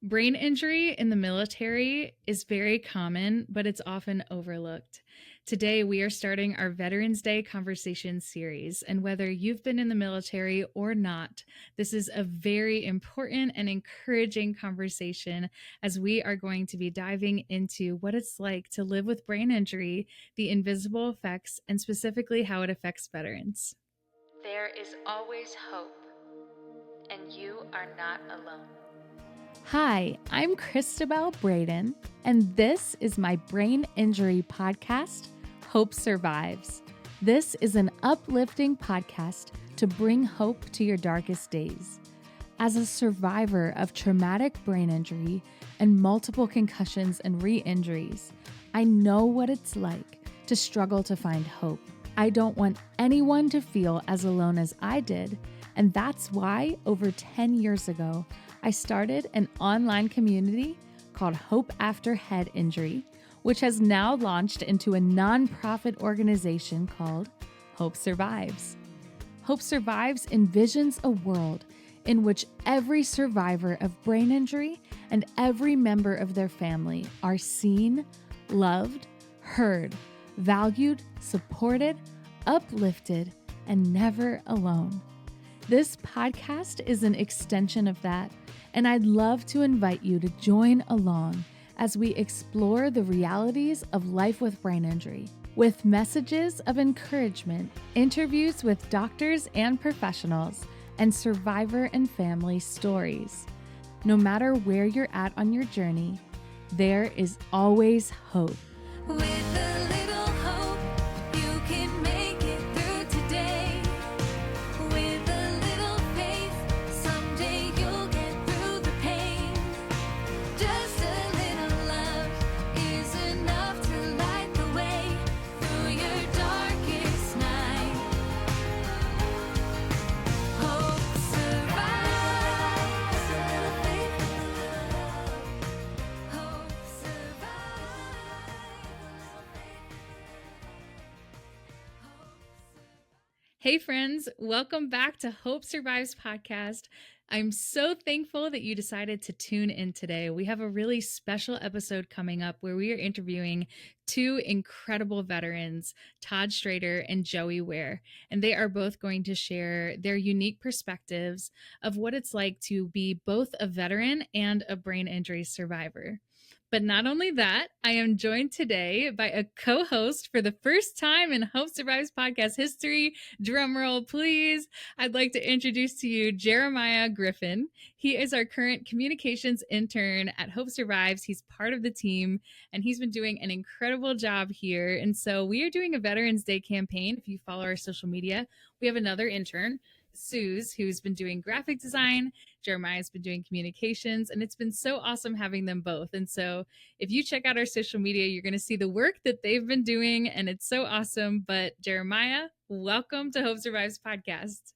Brain injury in the military is very common, but it's often overlooked. Today, we are starting our Veterans Day conversation series. And whether you've been in the military or not, this is a very important and encouraging conversation as we are going to be diving into what it's like to live with brain injury, the invisible effects, and specifically how it affects veterans. There is always hope, and you are not alone. Hi, I'm Cristabelle Braden, and this is my brain injury podcast, Hope Survives. This is an uplifting podcast to bring hope to your darkest days. As a survivor of traumatic brain injury and multiple concussions and re-injuries, I know what it's like to struggle to find hope. I don't want anyone to feel as alone as I did, and that's why over 10 years ago, I started an online community called Hope After Head Injury, which has now launched into a nonprofit organization called Hope Survives. Hope Survives envisions a world in which every survivor of brain injury and every member of their family are seen, loved, heard, valued, supported, uplifted, and never alone. This podcast is an extension of that, and I'd love to invite you to join along as we explore the realities of life with brain injury, with messages of encouragement, interviews with doctors and professionals, and survivor and family stories. No matter where you're at on your journey, there is always hope. With a little hope, you can make it through today. With a little faith, someday you'll get through the pain. Just a little love is enough to light the way through your darkest night. Hope survives. A little faith, a little love. Hope survives. Hey friends, welcome back to Hope Survives podcast. I'm so thankful that you decided to tune in today. We have a really special episode coming up where we are interviewing two incredible veterans, Todd Strader and Joie Wehr, and they are both going to share their unique perspectives of what it's like to be both a veteran and a brain injury survivor. But not only that, I am joined today by a co-host for the first time in Hope Survives podcast history. Drumroll, please. I'd like to introduce to you Jeremiah Griffin. He is our current communications intern at Hope Survives. He's part of the team, and he's been doing an incredible job here. And so we are doing a Veterans Day campaign. If you follow our social media, we have another intern, Suze, who's been doing graphic design. Jeremiah's been doing communications, and it's been so awesome having them both. And so if you check out our social media, you're going to see the work that they've been doing, and it's so awesome. But Jeremiah, welcome to Hope Survives podcast.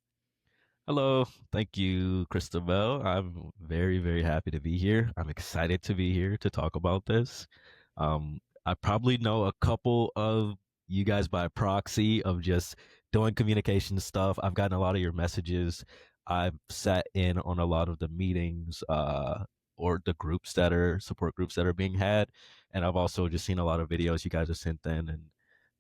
Hello. Thank you, Cristabelle. I'm very, very happy to be here. I'm excited to be here to talk about this. I probably know a couple of you guys by proxy of just doing communication stuff. I've gotten a lot of your messages. I've sat in on a lot of the meetings or the groups that are support groups that are being had. And I've also just seen a lot of videos you guys have sent in. And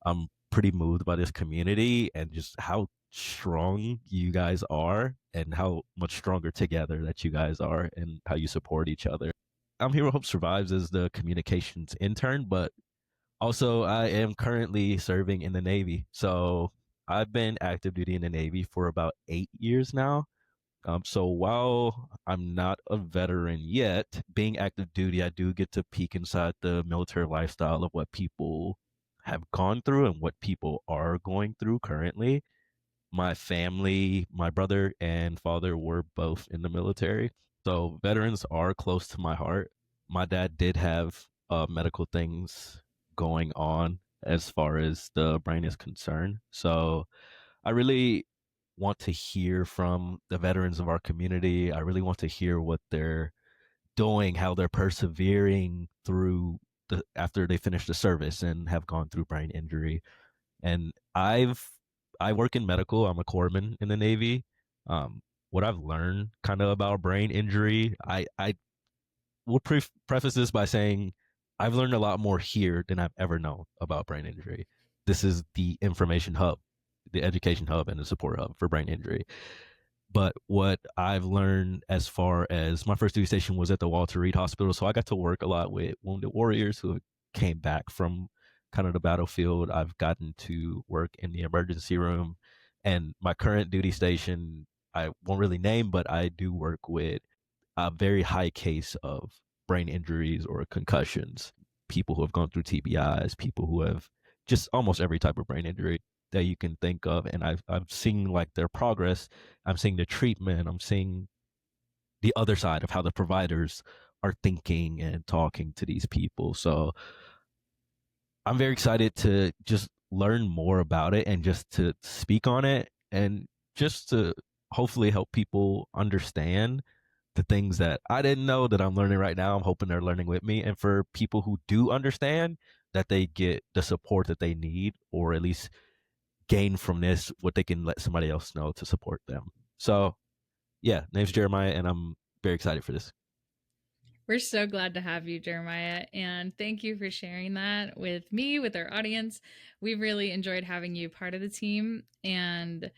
I'm pretty moved by this community and just how strong you guys are and how much stronger together that you guys are and how you support each other. I'm here with Hope Survives as the communications intern, but also I am currently serving in the Navy. So I've been active duty in the Navy for about 8 years now. So while I'm not a veteran yet, being active duty, I do get to peek inside the military lifestyle of what people have gone through and what people are going through currently. My family, my brother and father were both in the military. So veterans are close to my heart. My dad did have medical things going on as far as the brain is concerned. So I really want to hear from the veterans of our community. I really want to hear what they're doing, how they're persevering through after they finish the service and have gone through brain injury. And I work in medical. I'm a corpsman in the Navy. What I've learned kind of about brain injury, I will preface this by saying I've learned a lot more here than I've ever known about brain injury. This is the information hub, the education hub, and the support hub for brain injury. But what I've learned as far as my first duty station was at the Walter Reed Hospital. So I got to work a lot with wounded warriors who came back from kind of the battlefield. I've gotten to work in the emergency room. And my current duty station, I won't really name, but I do work with a very high case of brain injuries or concussions, people who have gone through TBIs, people who have just almost every type of brain injury that you can think of. And I'm seeing like their progress. I'm seeing the treatment. I'm seeing the other side of how the providers are thinking and talking to these people. So I'm very excited to just learn more about it and just to speak on it and just to hopefully help people understand the things that I didn't know that I'm learning right now. I'm hoping they're learning with me. And for people who do understand, that they get the support that they need, or at least gain from this what they can let somebody else know to support them. So yeah, name's Jeremiah, and I'm very excited for this. We're so glad to have you, Jeremiah, and thank you for sharing that with me, with our audience. We've really enjoyed having you part of the team, and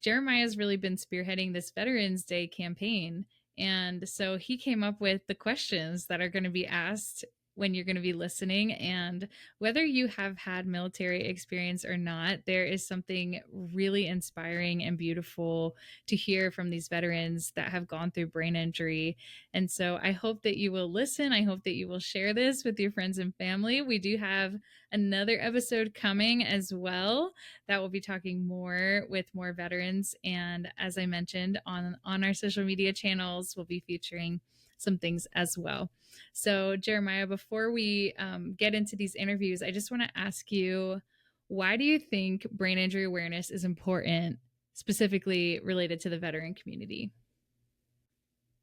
Jeremiah's really been spearheading this Veterans Day campaign. And so he came up with the questions that are going to be asked when you're going to be listening. And whether you have had military experience or not, there is something really inspiring and beautiful to hear from these veterans that have gone through brain injury. And so I hope that you will listen. I hope that you will share this with your friends and family. We do have another episode coming as well that will be talking more with more veterans. And as I mentioned on our social media channels, we'll be featuring some things as well. So Jeremiah, before we get into these interviews, I just want to ask you, why do you think brain injury awareness is important, specifically related to the veteran community?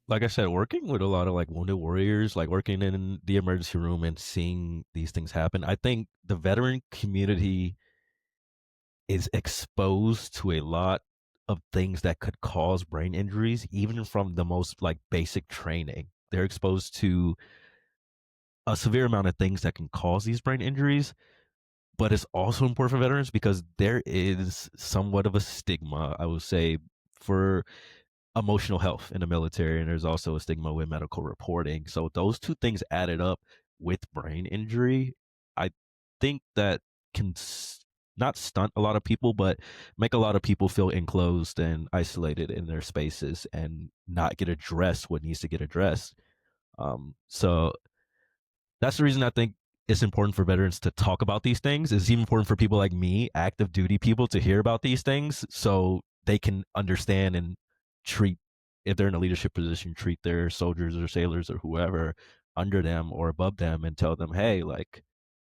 Like I said, working with a lot of like wounded warriors, like working in the emergency room and seeing these things happen, I think the veteran community is exposed to a lot of things that could cause brain injuries, even from the most like basic training. They're exposed to a severe amount of things that can cause these brain injuries. But it's also important for veterans because there is somewhat of a stigma, I would say, for emotional health in the military, and there's also a stigma with medical reporting. So those two things added up with brain injury, I think that can not stunt a lot of people, but make a lot of people feel enclosed and isolated in their spaces and not get addressed what needs to get addressed. So that's the reason I think it's important for veterans to talk about these things. It's even important for people like me, active duty people, to hear about these things so they can understand and treat, if they're in a leadership position, treat their soldiers or sailors or whoever under them or above them and tell them, hey, like,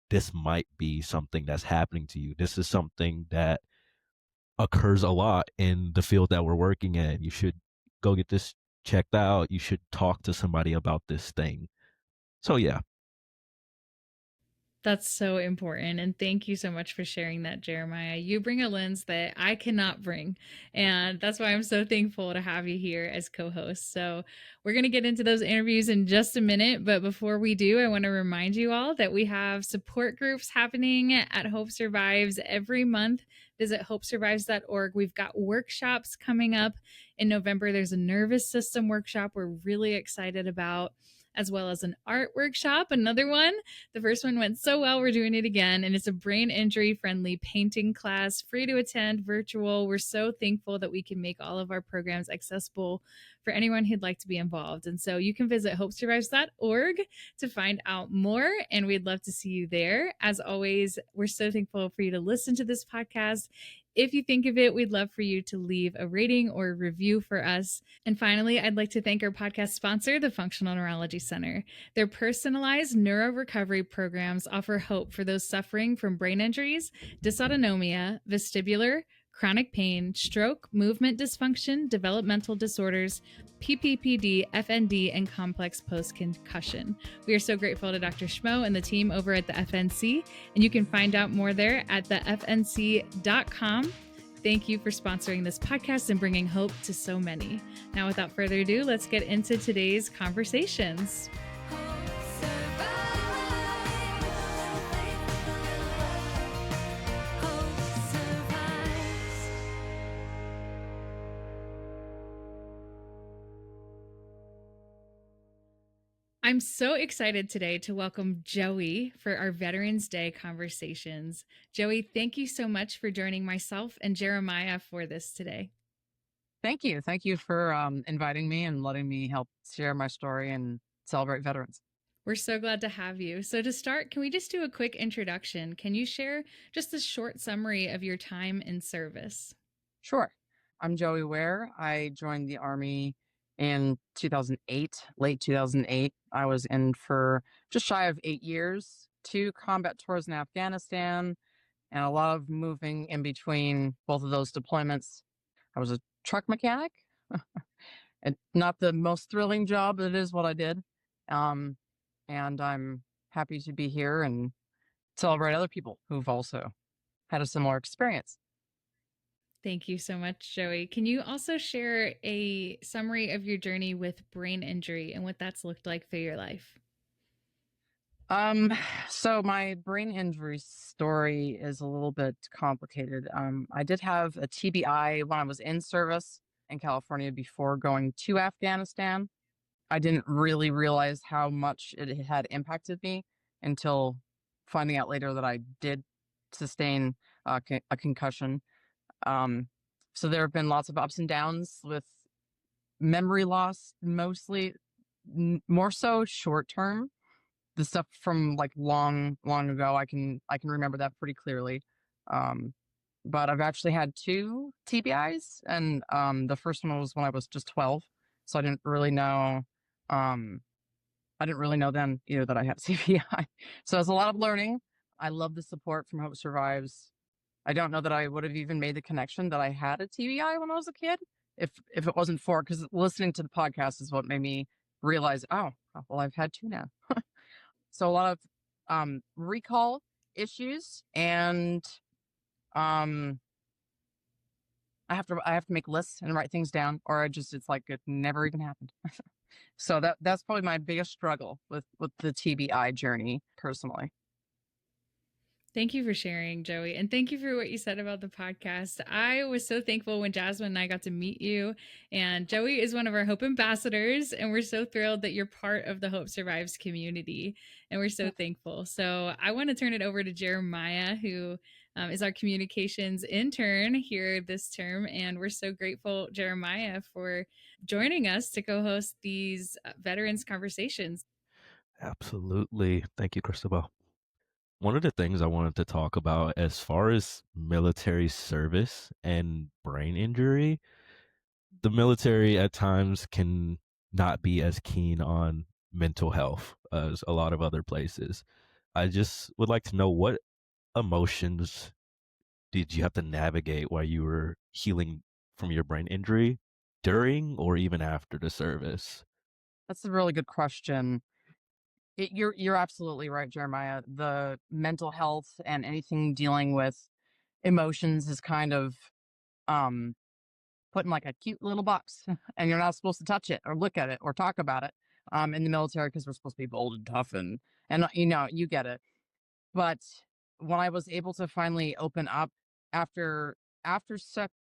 this might be something that's happening to you. This is something that occurs a lot in the field that we're working in. You should go get this checked out. You should talk to somebody about this thing. So yeah. That's so important. And thank you so much for sharing that, Jeremiah. You bring a lens that I cannot bring. And that's why I'm so thankful to have you here as co host. So, we're going to get into those interviews in just a minute. But before we do, I want to remind you all that we have support groups happening at Hope Survives every month. Visit hopesurvives.org. We've got workshops coming up in November. There's a nervous system workshop we're really excited about, as well as an art workshop, another one. The first one went so well, we're doing it again. And it's a brain injury friendly painting class, free to attend, virtual. We're so thankful that we can make all of our programs accessible for anyone who'd like to be involved. And so you can visit hopesurvives.org to find out more. And we'd love to see you there. As always, we're so thankful for you to listen to this podcast. If you think of it, we'd love for you to leave a rating or a review for us. And finally, I'd like to thank our podcast sponsor, the Functional Neurology Center. Their personalized neuro recovery programs offer hope for those suffering from brain injuries, dysautonomia, vestibular, chronic pain, stroke, movement dysfunction, developmental disorders, PPPD, FND, and complex post-concussion. We are so grateful to Dr. Schmo and the team over at the FNC, and you can find out more there at thefnc.com. Thank you for sponsoring this podcast and bringing hope to so many. Now, without further ado, let's get into today's conversations. I'm so excited today to welcome Joie for our Veterans Day conversations. Joie, thank you so much for joining myself and Jeremiah for this today. Thank you. Thank you for inviting me and letting me help share my story and celebrate veterans. We're so glad to have you. So, to start, can we just do a quick introduction? Can you share just a short summary of your time in service? Sure. I'm Joey Wehr. I joined the Army in 2008, late 2008. I was in for just shy of 8 years, 2 combat tours in Afghanistan, and a lot of moving in between both of those deployments. I was a truck mechanic, and not the most thrilling job, but it is what I did. Um, and I'm happy to be here and celebrate other people who've also had a similar experience. Thank you so much, Joey. Can you also share a summary of your journey with brain injury and what that's looked like through your life? Um, so my brain injury story is a little bit complicated. I did have a TBI when I was in service in California before going to Afghanistan. I didn't really realize how much it had impacted me until finding out later that I did sustain a concussion. Um, so there have been lots of ups and downs with memory loss, mostly more so short term. The stuff from like long ago, I can remember that pretty clearly. Um, but I've actually had 2 TBIs, and the first one was when I was just 12, so I didn't really know. Um, I didn't really know then either that I had TBI. So it's a lot of learning. I love the support from Hope Survives. I don't know that I would have even made the connection that I had a TBI when I was a kid if it wasn't for, because listening to the podcast is what made me realize, oh, well, I've had 2 now. So a lot of recall issues, and um, I have to make lists and write things down, or it's like it never even happened. So that's probably my biggest struggle with the TBI journey personally. Thank you for sharing, Joey. And thank you for what you said about the podcast. I was so thankful when Jasmine and I got to meet you. And Joey is one of our Hope ambassadors. And we're so thrilled that you're part of the Hope Survives community. And we're so thankful. So I want to turn it over to Jeremiah, who is our communications intern here this term. And we're so grateful, Jeremiah, for joining us to co host these veterans conversations. Absolutely. Thank you, Cristabelle. One of the things I wanted to talk about as far as military service and brain injury, the military at times can not be as keen on mental health as a lot of other places. I just would like to know, what emotions did you have to navigate while you were healing from your brain injury during or even after the service? That's a really good question. You're absolutely right, Jeremiah. The mental health and anything dealing with emotions is kind of um put in like a cute little box, and you're not supposed to touch it or look at it or talk about it in the military, because we're supposed to be bold and tough, and you get it. But when I was able to finally open up after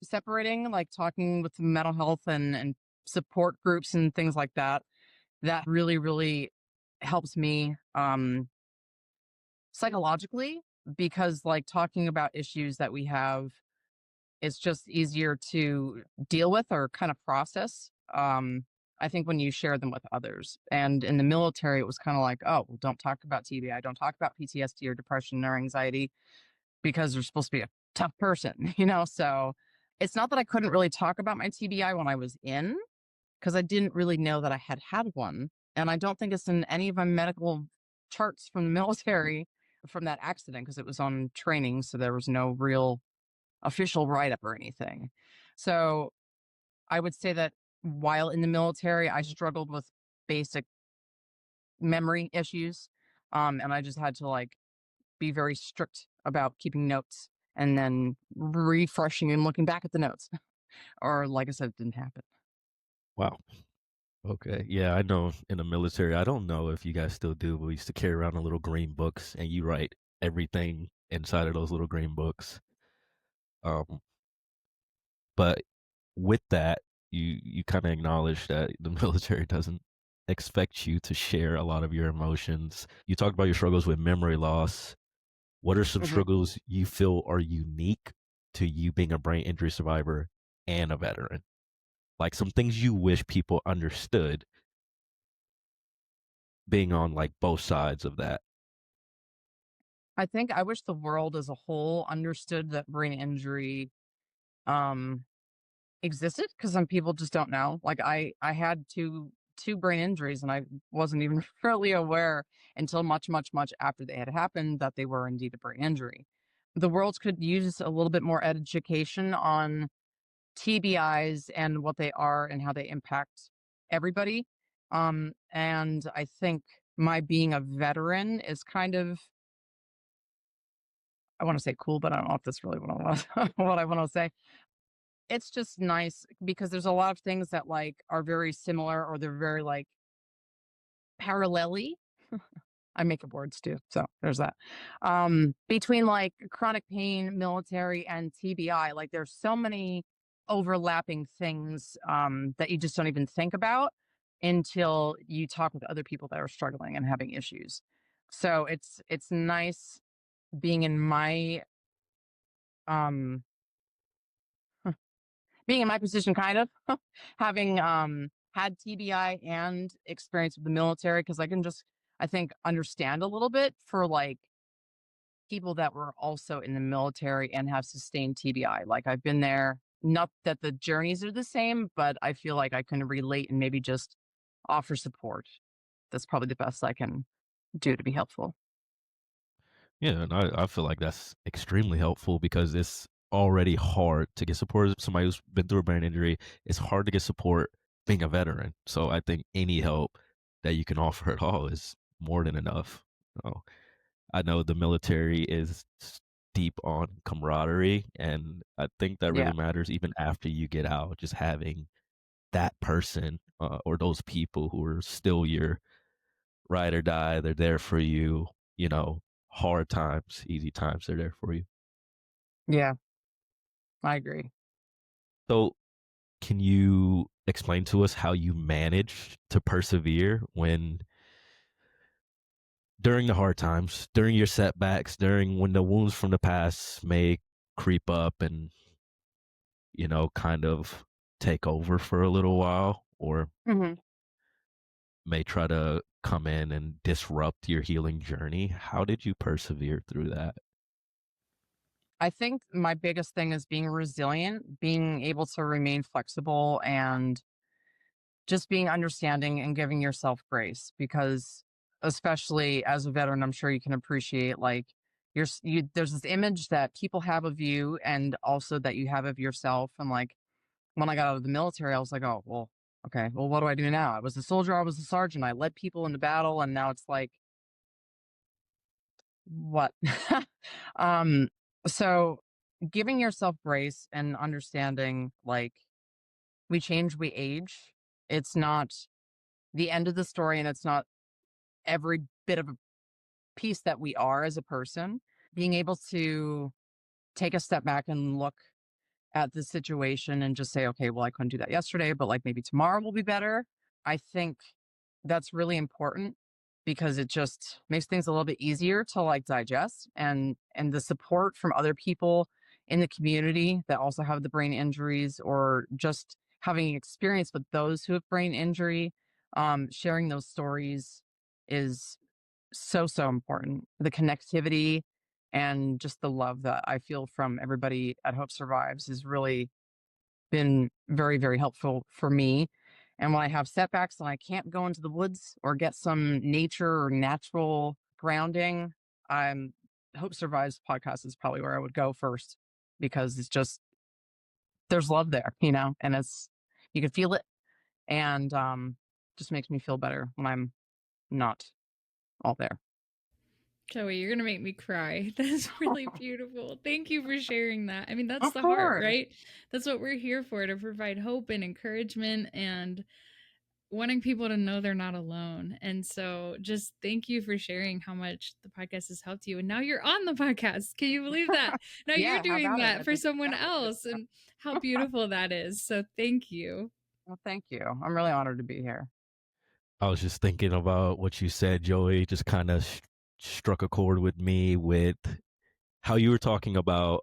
separating, like talking with mental health and support groups and things like that, that really helps me psychologically, because like talking about issues that we have, it's just easier to deal with or kind of process. I think when you share them with others. And in the military, it was kind of like, oh, well, don't talk about TBI, don't talk about PTSD or depression or anxiety, because you're supposed to be a tough person, So it's not that I couldn't really talk about my TBI when I was in, because I didn't really know that I had one. And I don't think it's in any of my medical charts from the military from that accident, because it was on training. So there was no real official write up or anything. So I would say that while in the military, I struggled with basic memory issues. And I just had to like be very strict about keeping notes and then refreshing and looking back at the notes. Or like I said, it didn't happen. Wow. Okay. Yeah, I know in the military, I don't know if you guys still do, but we used to carry around the little green books and you write everything inside of those little green books. Um, but with that, you kind of acknowledge that the military doesn't expect you to share a lot of your emotions. You talked about your struggles with memory loss. What are some Mhm. struggles you feel are unique to you being a brain injury survivor and a veteran? Like some things you wish people understood being on like both sides of that. I think I wish the world as a whole understood that brain injury um existed, because some people just don't know. Like I had two brain injuries, and I wasn't even really aware until much after they had happened that they were indeed a brain injury. The world could use a little bit more education on TBIs and what they are and how they impact everybody. And I think my being a veteran is kind of, I want to say cool, but I don't know if that's really what I want what I want to say. It's just nice because there's a lot of things that like are very similar, or they're very like parallel. I make up words too. So there's that. Between like chronic pain, military, and TBI, like there's so many overlapping things that you just don't even think about until you talk with other people that are struggling and having issues. So it's nice being in my um being in my position, kind of having had TBI and experience with the military, because I can just, I think, understand a little bit for like people that were also in the military and have sustained TBI. Like I've been there. Not that the journeys are the same, but I feel like I can relate and maybe just offer support. That's probably the best I can do to be helpful. Yeah, and I feel like that's extremely helpful because it's already hard to get support. Somebody who's been through a brain injury, it's hard to get support being a veteran. So I think any help that you can offer at all is more than enough. So I know the military is deep on camaraderie, and I think that Yeah. really matters even after you get out. Just having that person or those people who are still your ride or die, they're there for you. You know, hard times, easy times, they're there for you. Yeah. I agree. So, can you explain to us how you manage to persevere when during the hard times, during your setbacks, during when the wounds from the past may creep up and kind of take over for a little while, or Hmm. may try to come in and disrupt your healing journey? How did you persevere through that? I think my biggest thing is being resilient, being able to remain flexible, and just being understanding and giving yourself grace, because especially as a veteran, I'm sure you can appreciate like there's this image that people have of you and also that you have of yourself. And like when I got out of the military, I was like, oh, well, okay, well, what do I do now? I was a soldier, I was a sergeant, I led people into battle, and now it's like, what? um, so giving yourself grace and understanding like we change, we age. It's not the end of the story, and it's not every bit of a piece that we are as a person. Being able to take a step back and look at the situation and just say, okay, well, I couldn't do that yesterday, but like maybe tomorrow will be better. I think that's really important because it just makes things a little bit easier to like digest, and the support from other people in the community that also have the brain injuries, or just having experience with those who have brain injury, sharing those stories is so important. The connectivity and just the love that I feel from everybody at Hope Survives has really been very helpful for me. And when I have setbacks and I can't go into the woods or get some nature or natural grounding, I'm Hope Survives podcast is probably where I would go first, because it's just there's love there, and it's you can feel it, and just makes me feel better when I'm not all there. Joey, you're gonna make me cry. That's really beautiful. Thank you for sharing that. I mean, that's Of the heart, course. right? That's what we're here for, to provide hope and encouragement and wanting people to know they're not alone. And so just thank you for sharing how much the podcast has helped you. And now you're on the podcast. Can you believe that? Now you're Yeah, how doing about it? that I for think someone that's good else, stuff. and how beautiful that is. So thank you. Well, thank you. I'm really honored to be here. I was just thinking about what you said, Joey. Just kind of struck a chord with me with how you were talking about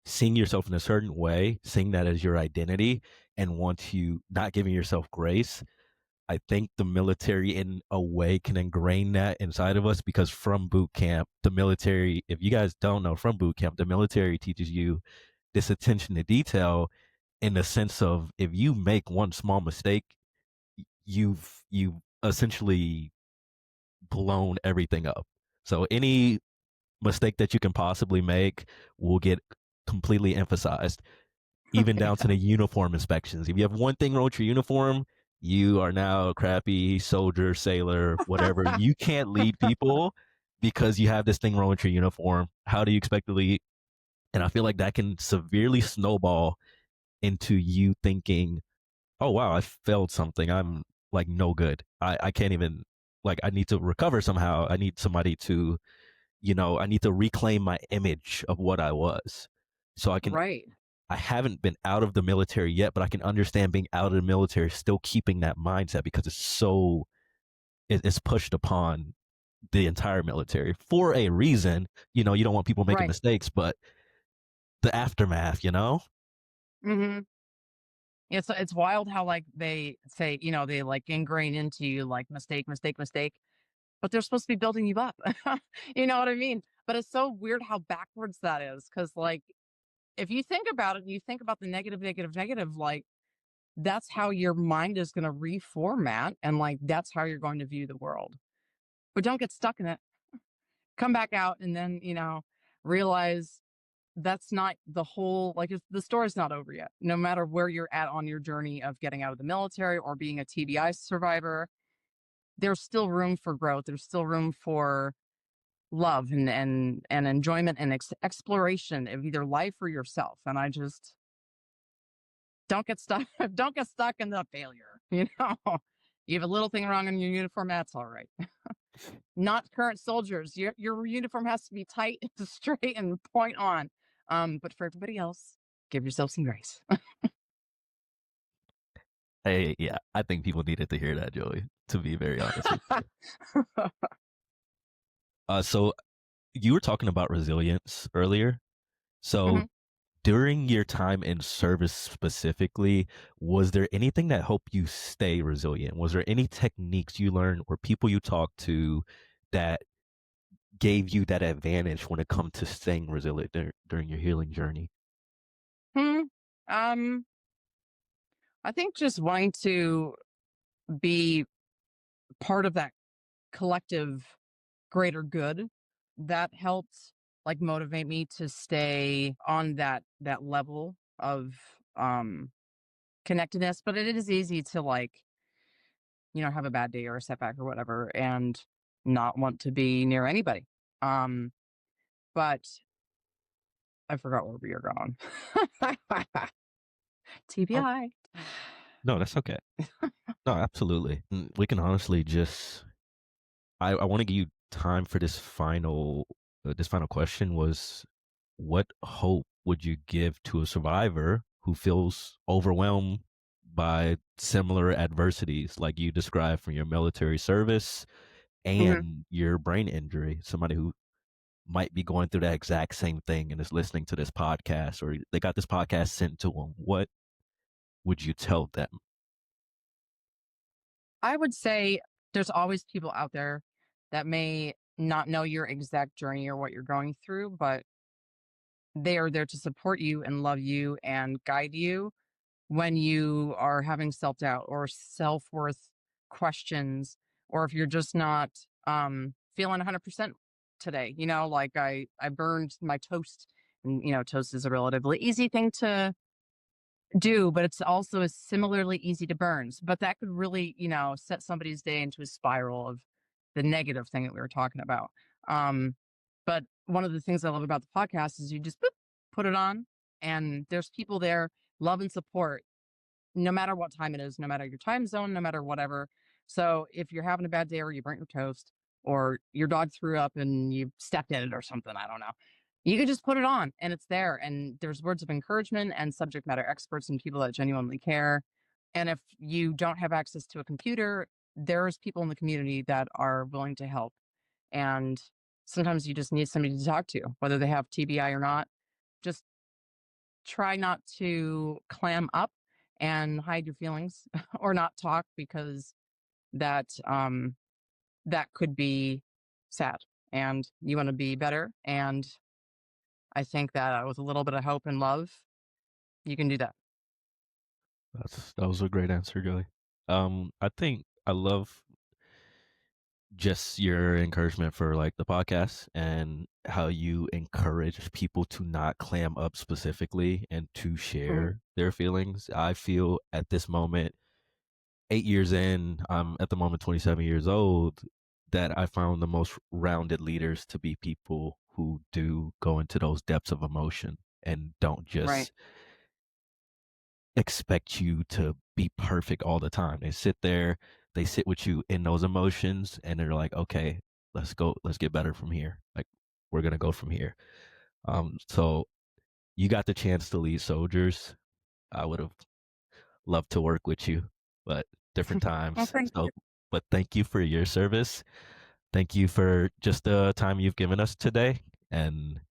seeing yourself in a certain way, seeing that as your identity, and want you not giving yourself grace. I think the military, in a way, can ingrain that inside of us because from boot camp, the military, if you guys don't know, from boot camp, the military teaches you this attention to detail in the sense of if you make one small mistake, you've essentially blown everything up. So any mistake that you can possibly make will get completely emphasized, even down to the uniform inspections. If you have one thing wrong with your uniform, you are now a crappy soldier, sailor, whatever. You can't lead people because you have this thing wrong with your uniform. How do you expect to lead? And I feel like that can severely snowball into you thinking, oh wow, I failed something. I'm like no good. I can't even, like, I need to recover somehow. I need somebody to, I need to reclaim my image of what I was. So Right. I haven't been out of the military yet, but I can understand being out of the military, still keeping that mindset because it's pushed upon the entire military for a reason. You don't want people making Right. mistakes, but the aftermath. Mm-hmm. It's wild how like they say, they like ingrain into you like mistake, mistake, mistake, but they're supposed to be building you up. You know what I mean? But it's so weird how backwards that is. Cause like if you think about it, you think about the negative, negative, negative, like that's how your mind is gonna reformat and like that's how you're going to view the world. But don't get stuck in it. Come back out and then, realize that's not the whole like the story's not over yet. No matter where you're at on your journey of getting out of the military or being a TBI survivor, there's still room for growth. There's still room for love and enjoyment and exploration of either life or yourself. And I just don't get stuck. Don't get stuck in the failure. You have a little thing wrong on your uniform. That's all right. Not current soldiers. Your uniform has to be tight, straight, and point on. But for everybody else, give yourself some grace. Hey, yeah, I think people needed to hear that, Joey, to be very honest with you. So you were talking about resilience earlier. So Mhm. during your time in service specifically, was there anything that helped you stay resilient? Was there any techniques you learned or people you talked to that gave you that advantage when it comes to staying resilient during your healing journey? Hmm. Um, I think just wanting to be part of that collective greater good that helped like motivate me to stay on that level of um connectedness. But it is easy to like, have a bad day or a setback or whatever and not want to be near anybody. Um, but I forgot where we were going. Oh, TBI. no, that's okay. No, absolutely. We can honestly just I want to give you time for this final question was what hope would you give to a survivor who feels overwhelmed by similar adversities like you described from your military service Mhm. and your brain injury? Somebody who might be going through that exact same thing and is listening to this podcast, or they got this podcast sent to them. What would you tell them? I would say there's always people out there that may not know your exact journey or what you're going through, but they are there to support you and love you and guide you when you are having self doubt or self worth questions, or if you're just not feeling 100% today. Like I burned my toast, and toast is a relatively easy thing to do, but it's also is similarly easy to burn. But that could really, set somebody's day into a spiral of the negative thing that we were talking about. Um, but one of the things I love about the podcast is you just boop, put it on, and there's people there, love and support, no matter what time it is, no matter your time zone, no matter whatever. So if you're having a bad day or you burnt your toast or your dog threw up and you stepped in it or something, I don't know. You could just put it on and it's there. And there's words of encouragement and subject matter experts and people that genuinely care. And if you don't have access to a computer, there's people in the community that are willing to help. And sometimes you just need somebody to talk to, whether they have TBI or not. Just try not to clam up and hide your feelings or not talk, because that that could be sad, and you want to be better. And I think that with a little bit of hope and love, you can do that. That was a great answer, Joey. I think I love just your encouragement for like the podcast and how you encourage people to not clam up specifically and to Mhm. share their feelings. I feel at this moment, 8 years in, I'm at the moment 27 years old, that I found the most rounded leaders to be people who do go into those depths of emotion and don't Right. just expect you to be perfect all the time. They sit there, they sit with you in those emotions, and they're like, okay, let's go, let's get better from here. Like, we're gonna go from here. So you got the chance to lead soldiers. I would have loved to work with you, but different Well, times. thank So, you. but thank you for your service. Thank you for just the time you've given us today. And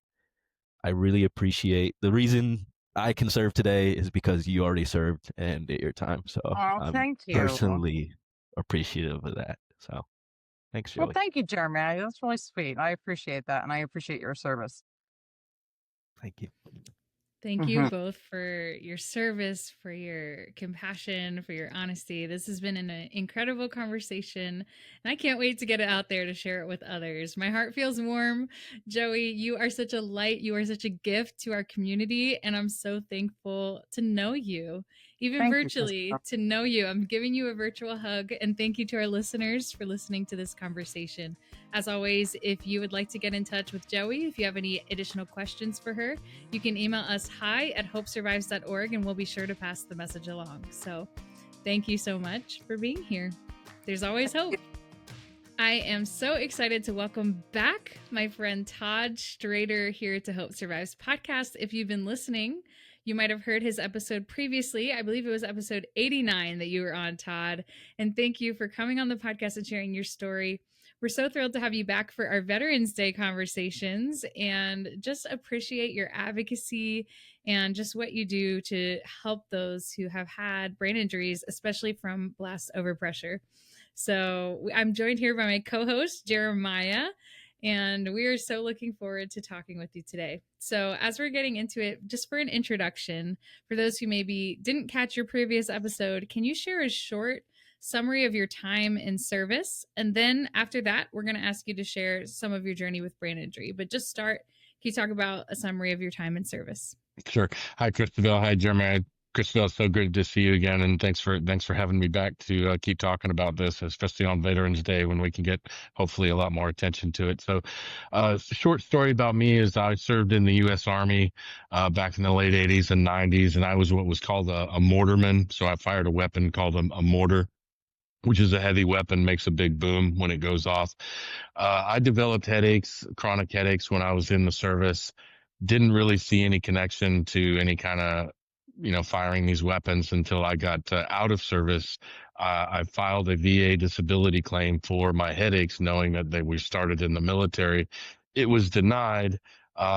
I really appreciate the reason I can serve today is because you already served and did your time. So Oh, I'm thank you. personally appreciative of that. So thanks, Well, Joey. thank you, Jeremiah. That's really sweet. I appreciate that, and I appreciate your service. Thank you. Thank you both for your service, for your compassion, for your honesty. This has been an incredible conversation, and I can't wait to get it out there to share it with others. My heart feels warm. Joey, you are such a light. You are such a gift to our community, and I'm so thankful to know you. Even Thank you, virtually, Cristabelle. to know you. I'm giving you a virtual hug, and thank you to our listeners for listening to this conversation. As always, if you would like to get in touch with Joey, if you have any additional questions for her, you can email us hi@hopesurvives.org, and we'll be sure to pass the message along. So thank you so much for being here. There's always hope. I am so excited to welcome back my friend Todd Strader here to Hope Survives podcast. If you've been listening, you might have heard his episode previously. I believe it was episode 89 that you were on, Todd. And thank you for coming on the podcast and sharing your story. We're so thrilled to have you back for our Veterans Day conversations, and just appreciate your advocacy and just what you do to help those who have had brain injuries, especially from blast overpressure. So I'm joined here by my co-host, Jeremiah, and we are so looking forward to talking with you today. So as we're getting into it, just for an introduction, for those who maybe didn't catch your previous episode, can you share a short summary of your time in service? And then after that, we're going to ask you to share some of your journey with brain injury. But just start, can you talk about a summary of your time in service? Sure. Hi, Cristabelle. Hi, Jeremiah. Cristabelle, so good to see you again, and thanks for having me back to keep talking about this, especially on Veterans Day when we can get hopefully a lot more attention to it. So, short story about me is I served in the U.S. Army back in the late '80s and '90s, and I was what was called a mortarman. So I fired a weapon called a mortar, which is a heavy weapon, makes a big boom when it goes off. I developed headaches, chronic headaches, when I was in the service. Didn't really see any connection to any kind of, firing these weapons until I got out of service. I filed a VA disability claim for my headaches, knowing that they were started in the military. It was denied,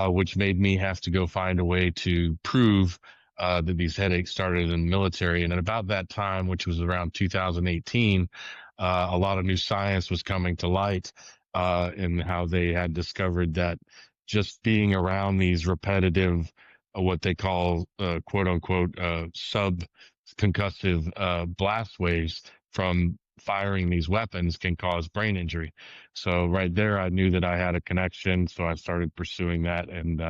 which made me have to go find a way to prove that these headaches started in the military. And at about that time, which was around 2018, a lot of new science was coming to light in how they had discovered that just being around these repetitive, what they call quote unquote sub concussive blast waves from firing these weapons can cause brain injury. So right there, I knew that I had a connection. So I started pursuing that and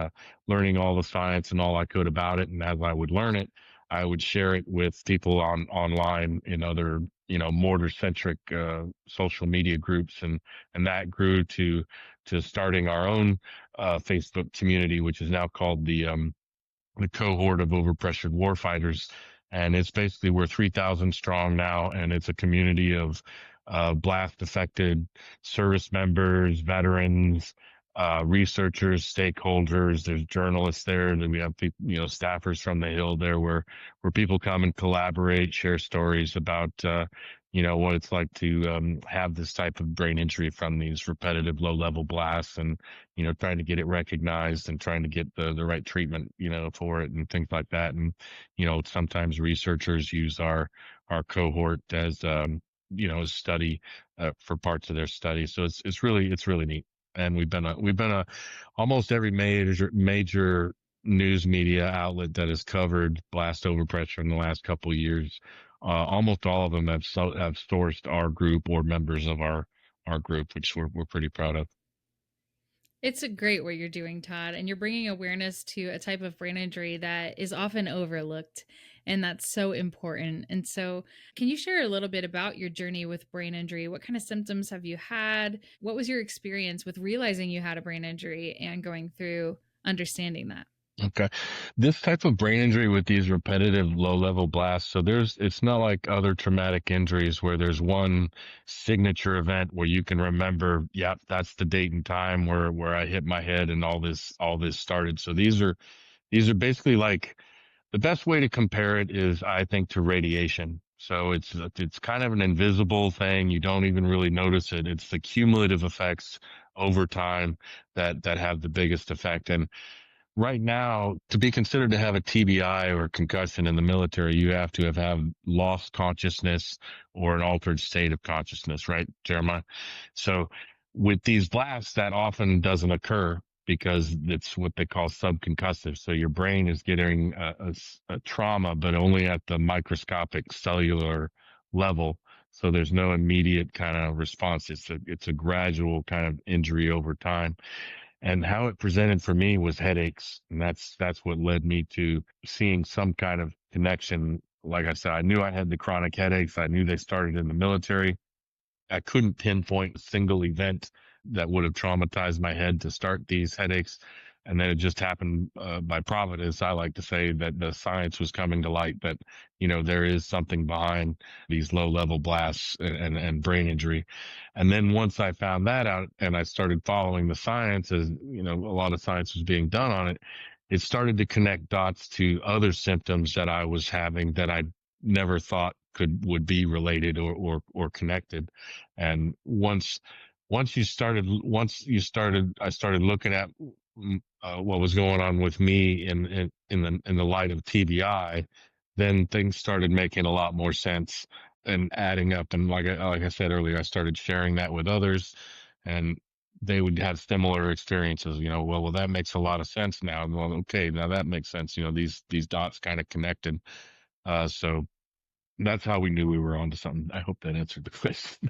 learning all the science and all I could about it. And as I would learn it, I would share it with people online in other, mortar centric social media groups, and that grew to starting our own Facebook community, which is now called the cohort of overpressured warfighters. And it's basically, we're 3,000 strong now, and it's a community of blast affected service members, veterans, researchers, stakeholders. There's journalists there, and we have people, staffers from the Hill there, where people come and collaborate, share stories about what it's like to have this type of brain injury from these repetitive low level blasts, and trying to get it recognized and trying to get the right treatment for it and things like that. And sometimes researchers use our cohort as a study for parts of their study. So it's really neat. And we've been almost every major news media outlet that has covered blast overpressure in the last couple of years. Almost all of them have sourced our group or members of our group, which we're pretty proud of. It's great what you're doing, Todd, and you're bringing awareness to a type of brain injury that is often overlooked, and that's so important. And so, can you share a little bit about your journey with brain injury? What kind of symptoms have you had? What was your experience with realizing you had a brain injury and going through understanding that? Okay. This type of brain injury with these repetitive low level blasts. So it's not like other traumatic injuries where there's one signature event where you can remember, yep, that's the date and time where I hit my head and all this started. So these are basically like, the best way to compare it is, I think, to radiation. So it's kind of an invisible thing. You don't even really notice it. It's the cumulative effects over time that have the biggest effect. And right now, to be considered to have a TBI or concussion in the military, you have to have lost consciousness or an altered state of consciousness, right, Jeremiah? So with these blasts, that often doesn't occur because it's what they call subconcussive. So your brain is getting a trauma, but only at the microscopic cellular level. So there's no immediate kind of response. It's a gradual kind of injury over time. And how it presented for me was headaches. And that's what led me to seeing some kind of connection. Like I said, I knew I had the chronic headaches. I knew they started in the military. I couldn't pinpoint a single event that would have traumatized my head to start these headaches. And then it just happened by providence. I like to say that the science was coming to light that, there is something behind these low level blasts and brain injury. And then once I found that out and I started following the science, as a lot of science was being done on it, it started to connect dots to other symptoms that I was having that I never thought would be related or connected. And once I started looking at what was going on with me in the light of TBI, then things started making a lot more sense and adding up. And like I said earlier, I started sharing that with others, and they would have similar experiences. Well, that makes a lot of sense now. Well, okay, now that makes sense. These dots kind of connected. So that's how we knew we were onto something. I hope that answered the question.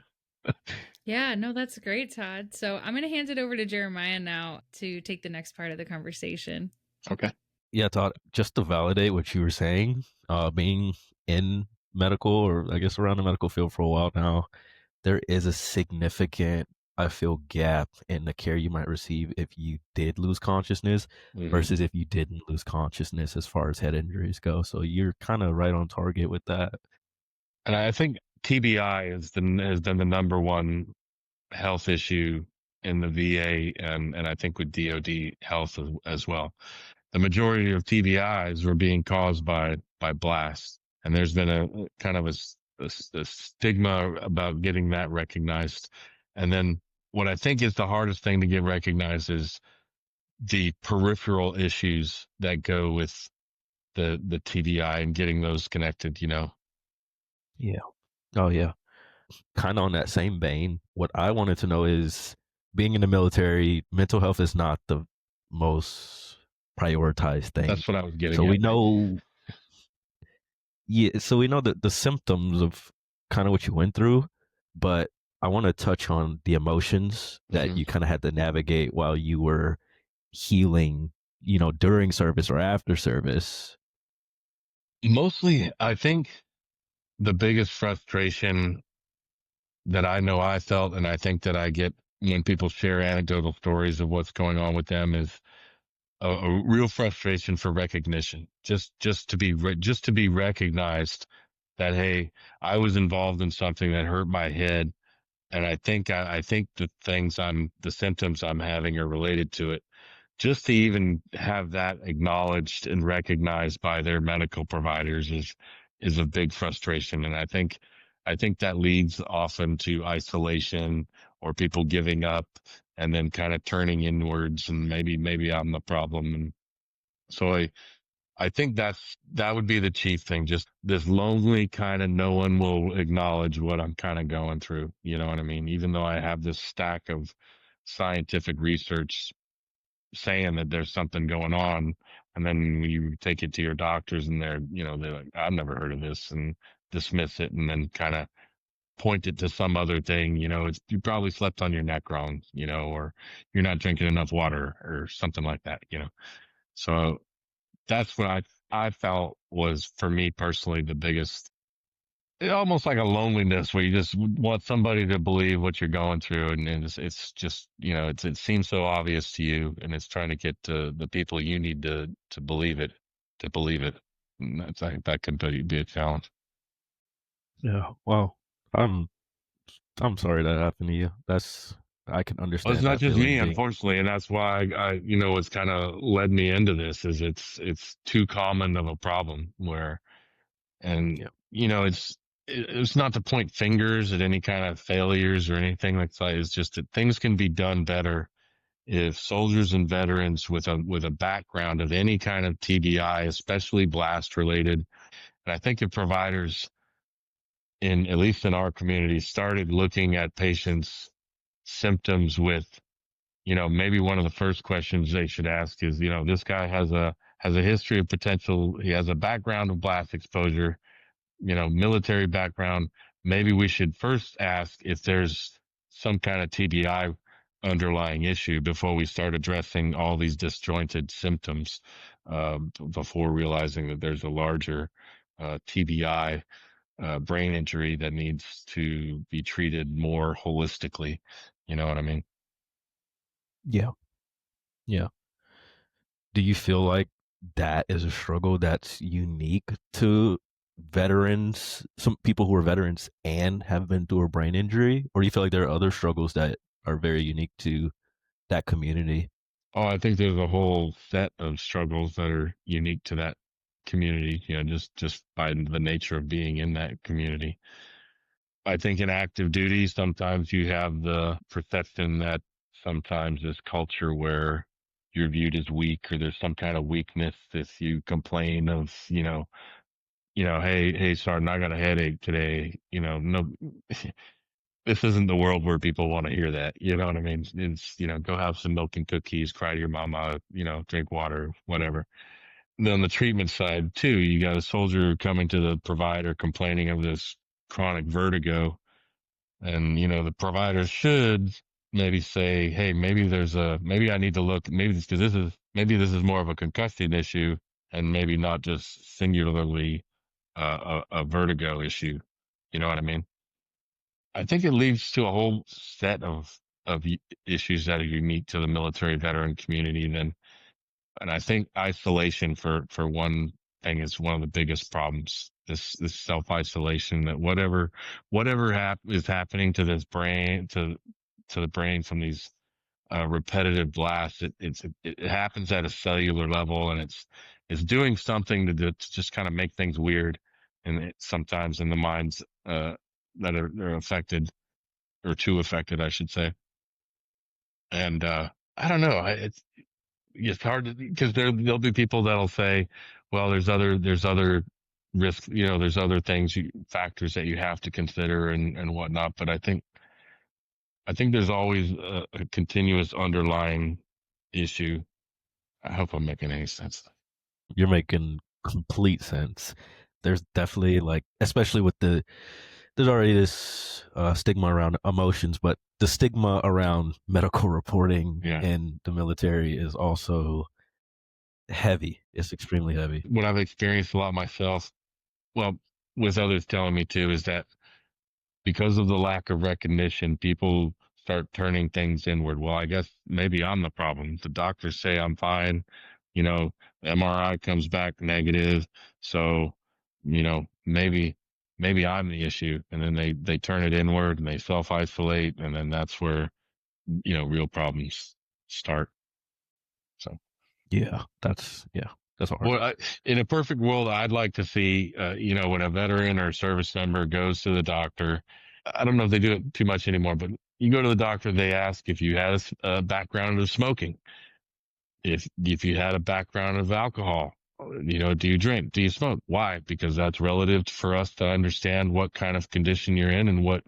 Yeah, no, that's great, Todd. So I'm going to hand it over to Jeremiah now to take the next part of the conversation. Okay. Yeah, Todd, just to validate what you were saying, being in medical, or I guess around the medical field for a while now, there is a significant, I feel, gap in the care you might receive if you did lose consciousness versus if you didn't lose consciousness as far as head injuries go. So you're kind of right on target with that. And I think TBI has been the number one health issue in the VA, and I think with DoD health as well. The majority of TBIs were being caused by blasts, and there's been a kind of a stigma about getting that recognized. And then what I think is the hardest thing to get recognized is the peripheral issues that go with the TBI and getting those connected. Yeah. Oh, yeah. Kind of on that same vein, what I wanted to know is, being in the military, mental health is not the most prioritized thing. That's what I was getting so at. we know so we know that the symptoms of kind of what you went through, but I want to touch on the emotions that you kind of had to navigate while you were healing, during service or after service. Mostly, I think the biggest frustration that I know I felt, and I think that I get when people share anecdotal stories of what's going on with them, is a real frustration for recognition. Just to be recognized that, hey, I was involved in something that hurt my head, and I think the symptoms I'm having are related to it. Just to even have that acknowledged and recognized by their medical providers is a big frustration. And I think I think that leads often to isolation or people giving up and then kind of turning inwards, and maybe I'm the problem. And so I think that would be the chief thing. Just this lonely kind of, no one will acknowledge what I'm kind of going through. You know what I mean? Even though I have this stack of scientific research saying that there's something going on, and then you take it to your doctors and they're like, I've never heard of this, and dismiss it, and then kind of point it to some other thing. It's, you probably slept on your neck wrong, or you're not drinking enough water or something like that. So that's what I felt was, for me personally, the biggest, almost like a loneliness, where you just want somebody to believe what you're going through. And it's just, it seems so obvious to you, and it's trying to get to the people you need to believe it, And I think that could be a challenge. Yeah. Well, I'm sorry that happened to you. I can Well, understand it's not that just feeling me, being. unfortunately, and that's why it's kind of led me into this. Is it's too common of a problem where, and Yeah. it's not to point fingers at any kind of failures or anything like that. It's just that things can be done better if soldiers and veterans with a background of any kind of TBI, especially blast related, and I think if providers, at least in our community, started looking at patients' symptoms with, maybe one of the first questions they should ask is, this guy has a history of potential. He has a background of blast exposure, military background. Maybe we should first ask if there's some kind of TBI underlying issue before we start addressing all these disjointed symptoms, before realizing that there's a larger TBI, brain injury that needs to be treated more holistically. You know what I mean? Yeah. Yeah. Do you feel like that is a struggle that's unique to veterans, some people who are veterans and have been through a brain injury? Or do you feel like there are other struggles that are very unique to that community? Oh, I think there's a whole set of struggles that are unique to that community, just by the nature of being in that community. I think in active duty, sometimes you have the perception that sometimes this culture where you're viewed as weak, or there's some kind of weakness if you complain of, hey, Sergeant, I got a headache today. No, this isn't the world where people want to hear that. You know what I mean? It's, go have some milk and cookies, cry to your mama, drink water, whatever. Then on the treatment side too, you got a soldier coming to the provider complaining of this chronic vertigo. And, the provider should maybe say, hey, maybe I need to look, maybe this is more of a concussion issue, and maybe not just singularly a vertigo issue. You know what I mean? I think it leads to a whole set of issues that are unique to the military veteran community. Then, and I think isolation for one thing is one of the biggest problems. This self isolation, that whatever is happening to this brain, to the brain from these repetitive blasts, it happens at a cellular level, and it's doing something to just kind of make things weird, and sometimes in the minds that are affected, or too affected, I should say. And I don't know. It's hard to, because there'll be people that'll say, well, there's other risks, there's other factors that you have to consider and whatnot. But I think there's always a continuous underlying issue. I hope I'm making any sense. You're making complete sense. There's definitely, like, especially with there's already this stigma around emotions, but the stigma around medical reporting in the military is also heavy. It's extremely heavy. What I've experienced a lot myself, well, with others telling me too, is that because of the lack of recognition, people start turning things inward. Well, I guess maybe I'm the problem. The doctors say I'm fine. MRI comes back negative. So, maybe I'm the issue. And then they turn it inward and they self-isolate. And then that's where, real problems start. So. Yeah, That's hard. Well, in a perfect world, I'd like to see, when a veteran or service member goes to the doctor, I don't know if they do it too much anymore, but you go to the doctor, they ask if you had a background of smoking, if you had a background of alcohol, do you drink? Do you smoke? Why? Because that's relative for us to understand what kind of condition you're in and what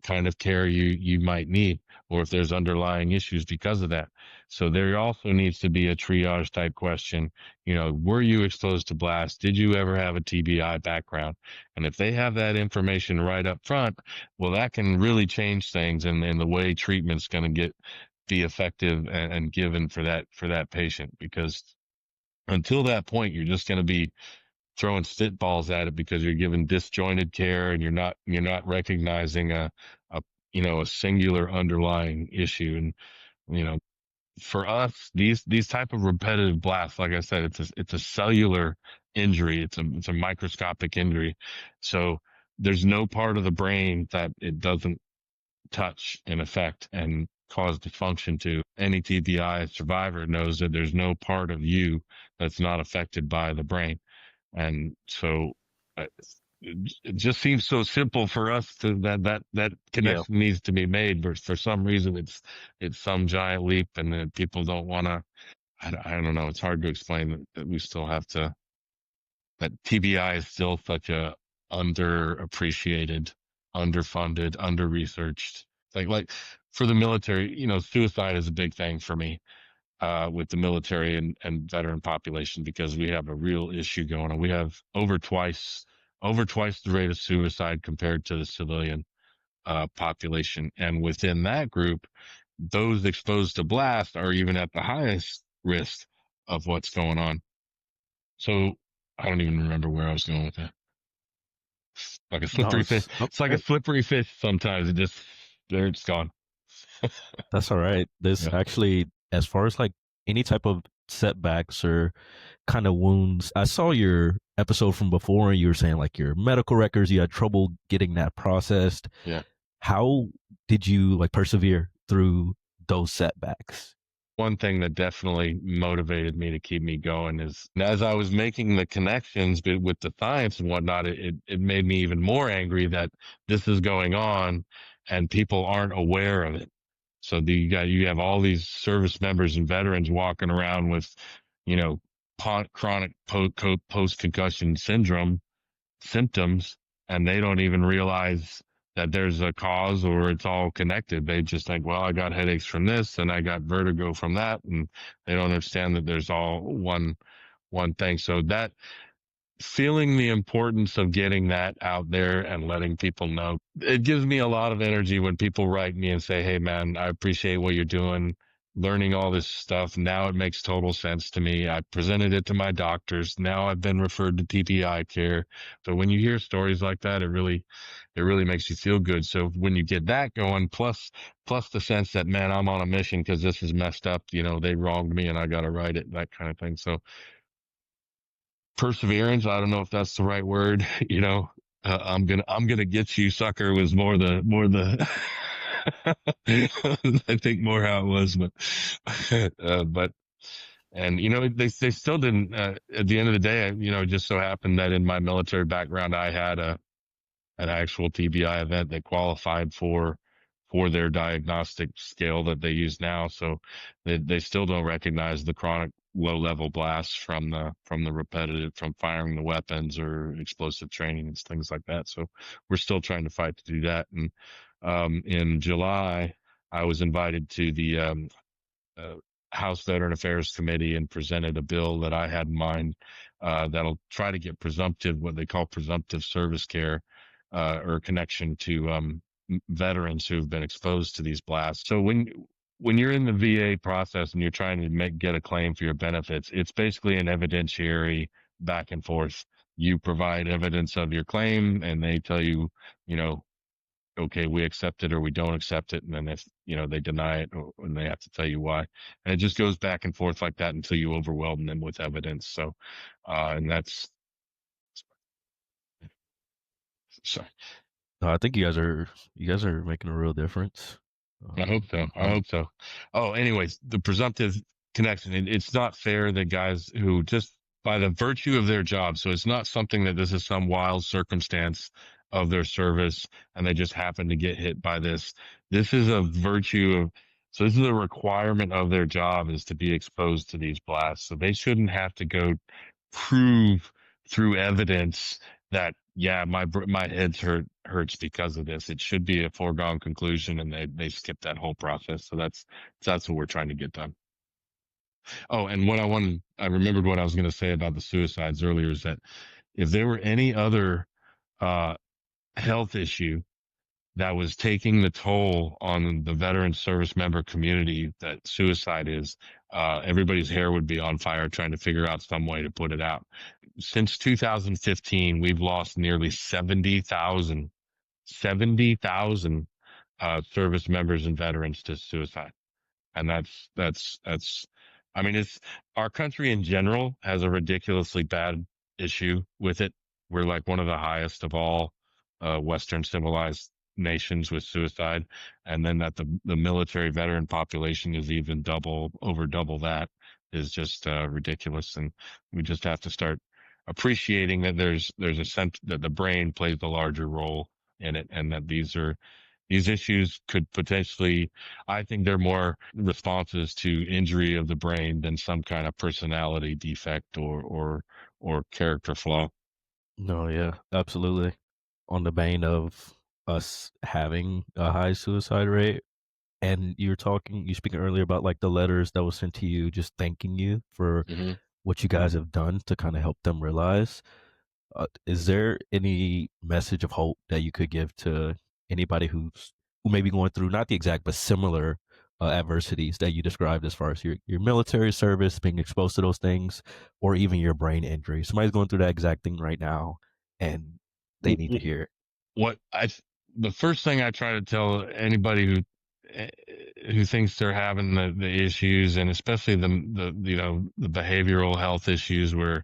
kind of care you might need, or if there's underlying issues because of that. So there also needs to be a triage type question. Were you exposed to blast? Did you ever have a TBI background? And if they have that information right up front, well, that can really change things and the way treatment's going to be effective and given for that patient, because until that point, you're just going to be throwing spitballs at it because you're giving disjointed care and you're not recognizing a singular underlying issue. And for us, these type of repetitive blasts, like I said, it's a cellular injury. It's a microscopic injury. So there's no part of the brain that it doesn't touch and affect and cause dysfunction to. Any TBI survivor knows that there's no part of you that's not affected by the brain. And so it just seems so simple for us to that connection needs to be made, but for some reason it's some giant leap, and then people don't want to. I don't know. It's hard to explain that we still have to. That TBI is still such a underappreciated, underfunded, under-researched. Like for the military, suicide is a big thing for me, with the military and veteran population, because we have a real issue going on. We have over twice the rate of suicide compared to the civilian population. And within that group, those exposed to blast are even at the highest risk of what's going on. So I don't even remember where I was going with that. Like a slippery fish. It's like a slippery fish sometimes. It's gone. That's all right. This actually, as far as like any type of setbacks or kind of wounds, I saw your episode from before and you were saying like your medical records, you had trouble getting that processed. Yeah. How did you like persevere through those setbacks? One thing that definitely motivated me to keep me going is, as I was making the connections with the science and whatnot, it made me even more angry that this is going on and people aren't aware of it. So you have all these service members and veterans walking around with, chronic post-concussion syndrome symptoms, and they don't even realize that there's a cause or it's all connected. They just think, well, I got headaches from this and I got vertigo from that. And they don't understand that there's all one thing. So that feeling the importance of getting that out there and letting people know, it gives me a lot of energy when people write me and say, hey man, I appreciate what you're doing, learning all this stuff. Now it makes total sense to me. I presented it to my doctors. Now I've been referred to TBI care. So when you hear stories like that, it really makes you feel good. So when you get that going, plus the sense that, man, I'm on a mission because this is messed up. They wronged me and I got to right it, that kind of thing. So perseverance, I don't know if that's the right word. I'm gonna get you, sucker, was more the I think more how it was, but and they still didn't, at the end of the day, it just so happened that in my military background I had an actual TBI event that qualified for their diagnostic scale that they use now. So they still don't recognize the chronic low level blasts from the repetitive, from firing the weapons or explosive training and things like that. So we're still trying to fight to do that. And in July, I was invited to the House Veteran Affairs Committee and presented a bill that I had in mind that'll try to get what they call presumptive service care or connection to veterans who've been exposed to these blasts. So when you're in the VA process and you're trying to get a claim for your benefits, it's basically an evidentiary back and forth. You provide evidence of your claim and they tell you, okay, we accept it or we don't accept it. And then if, they deny it, and they have to tell you why. And it just goes back and forth like that until you overwhelm them with evidence. So, and that's, sorry. I think you guys are making a real difference. I hope so. Oh, anyways, the presumptive connection. It's not fair that guys who just by the virtue of their job. So it's not something that this is some wild circumstance of their service and they just happen to get hit by this. This is a virtue of, so this is a requirement of their job, is to be exposed to these blasts. So they shouldn't have to go prove through evidence that, yeah, my head's hurts because of this. It should be a foregone conclusion, and they skip that whole process. So that's what we're trying to get done. Oh, and I remembered what I was going to say about the suicides earlier, is that if there were any other health issue that was taking the toll on the veteran service member community that suicide is, everybody's hair would be on fire trying to figure out some way to put it out. Since 2015, we've lost nearly 70,000 service members and veterans to suicide. And that's, I mean, it's, our country in general has a ridiculously bad issue with it. We're like one of the highest of all Western civilized nations with suicide. And then that the military veteran population is even over double that is just ridiculous. And we just have to start appreciating that there's a sense that the brain plays a larger role in it, and that these issues could potentially, I think they're more responses to injury of the brain than some kind of personality defect or character flaw. No, yeah, absolutely. On the vein of us having a high suicide rate, and you're speaking earlier about like the letters that was sent to you, just thanking you for what you guys have done to kind of help them realize. Is there any message of hope that you could give to anybody who may be going through not the exact but similar adversities that you described, as far as your military service, being exposed to those things, or even your brain injury? Somebody's going through that exact thing right now, and they need to hear it. The first thing I try to tell anybody who thinks they're having the issues, and especially the behavioral health issues where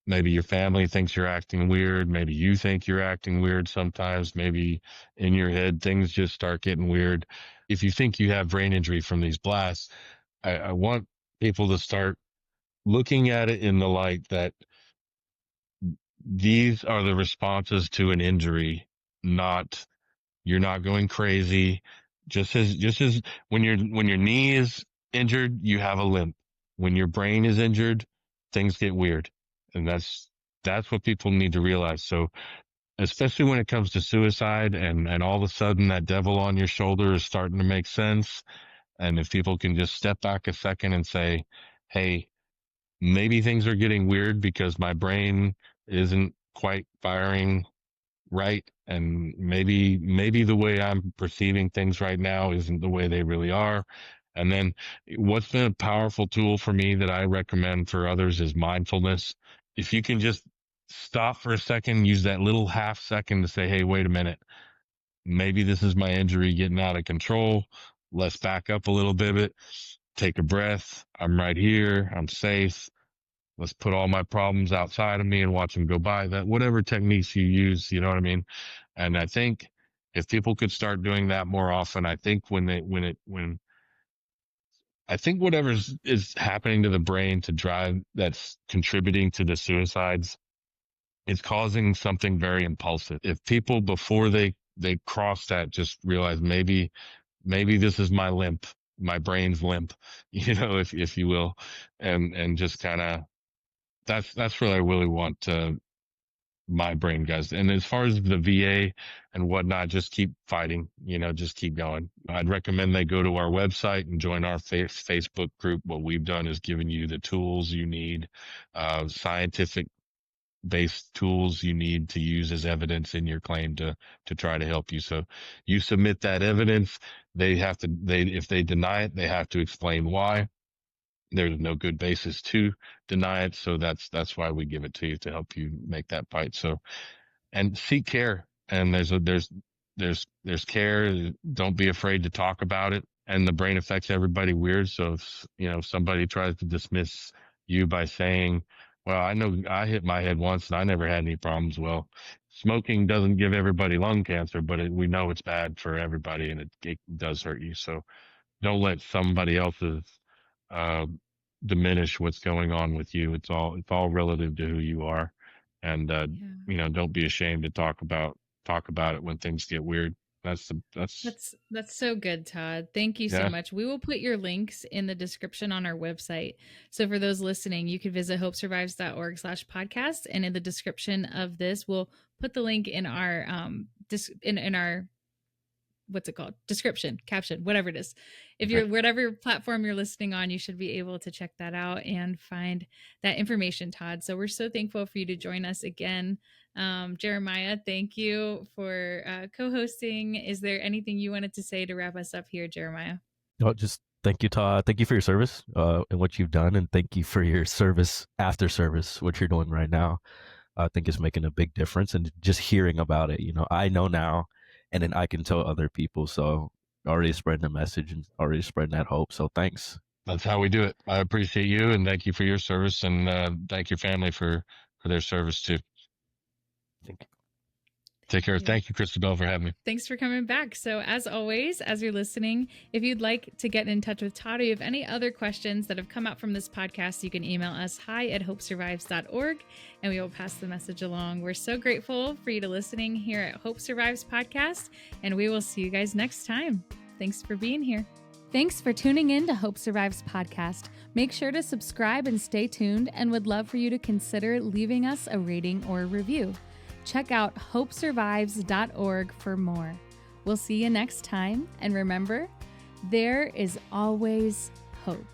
maybe your family thinks you're acting weird. Maybe you think you're acting weird sometimes. Maybe in your head, things just start getting weird. If you think you have brain injury from these blasts, I want people to start looking at it in the light that these are the responses to an injury, not, you're not going crazy. Just as when your knee is injured, you have a limp. When your brain is injured, things get weird. And that's what people need to realize. So especially when it comes to suicide and all of a sudden that devil on your shoulder is starting to make sense. And if people can just step back a second and say, hey, maybe things are getting weird because my brain isn't quite firing right. And maybe the way I'm perceiving things right now isn't the way they really are. And then what's been a powerful tool for me that I recommend for others is mindfulness. If you can just stop for a second, use that little half second to say, hey, wait a minute. Maybe this is my injury getting out of control. Let's back up a little bit. Take a breath. I'm right here. I'm safe. Let's put all my problems outside of me and watch them go by. That whatever techniques you use, you know what I mean? And I think if people could start doing that more often, I think I think whatever is happening to the brain to drive, that's contributing to the suicides, it's causing something very impulsive. If people, before they cross that, just realize maybe this is my limp, my brain's limp, if you will, and just kind of, that's what I really want my brain guys. And as far as the VA and whatnot, just keep fighting, just keep going. I'd recommend they go to our website and join our Facebook group. What we've done is given you the tools you need, scientific based tools you need to use as evidence in your claim to try to help you. So you submit that evidence. If they deny it, they have to explain why. There's no good basis to deny it. So that's why we give it to you, to help you make that fight. So, and seek care. And there's care. Don't be afraid to talk about it. And the brain affects everybody weird. So if somebody tries to dismiss you by saying, well, I know I hit my head once and I never had any problems. Well, smoking doesn't give everybody lung cancer, but we know it's bad for everybody, and it does hurt you. So don't let somebody else's diminish what's going on with you. It's all relative to who you are. And, don't be ashamed to talk about it when things get weird. That's so good, Todd. Thank you so much. We will put your links in the description on our website. So for those listening, you can visit hopesurvives.org/podcast. And in the description of this, we'll put the link in our in our what's it called? Description, caption, whatever it is. If you're whatever platform you're listening on, you should be able to check that out and find that information, Todd. So we're so thankful for you to join us again. Jeremiah, thank you for co-hosting. Is there anything you wanted to say to wrap us up here, Jeremiah? No, just thank you, Todd. Thank you for your service and what you've done. And thank you for your service after service, what you're doing right now. I think is making a big difference. And just hearing about it, I know now, and then I can tell other people. So already spreading the message and already spreading that hope. So thanks. That's how we do it. I appreciate you, and thank you for your service, and thank your family for their service too. Thank you. Take care. Thank you, Cristabelle, for having me. Thanks for coming back. So as always, as you're listening, if you'd like to get in touch with Todd or you have any other questions that have come out from this podcast, you can email us hi@hopesurvives.org and we will pass the message along. We're so grateful for you to listening here at Hope Survives Podcast, and we will see you guys next time. Thanks for being here. Thanks for tuning in to Hope Survives Podcast. Make sure to subscribe and stay tuned, and would love for you to consider leaving us a rating or a review. Check out hopesurvives.org for more. We'll see you next time, and remember, there is always hope.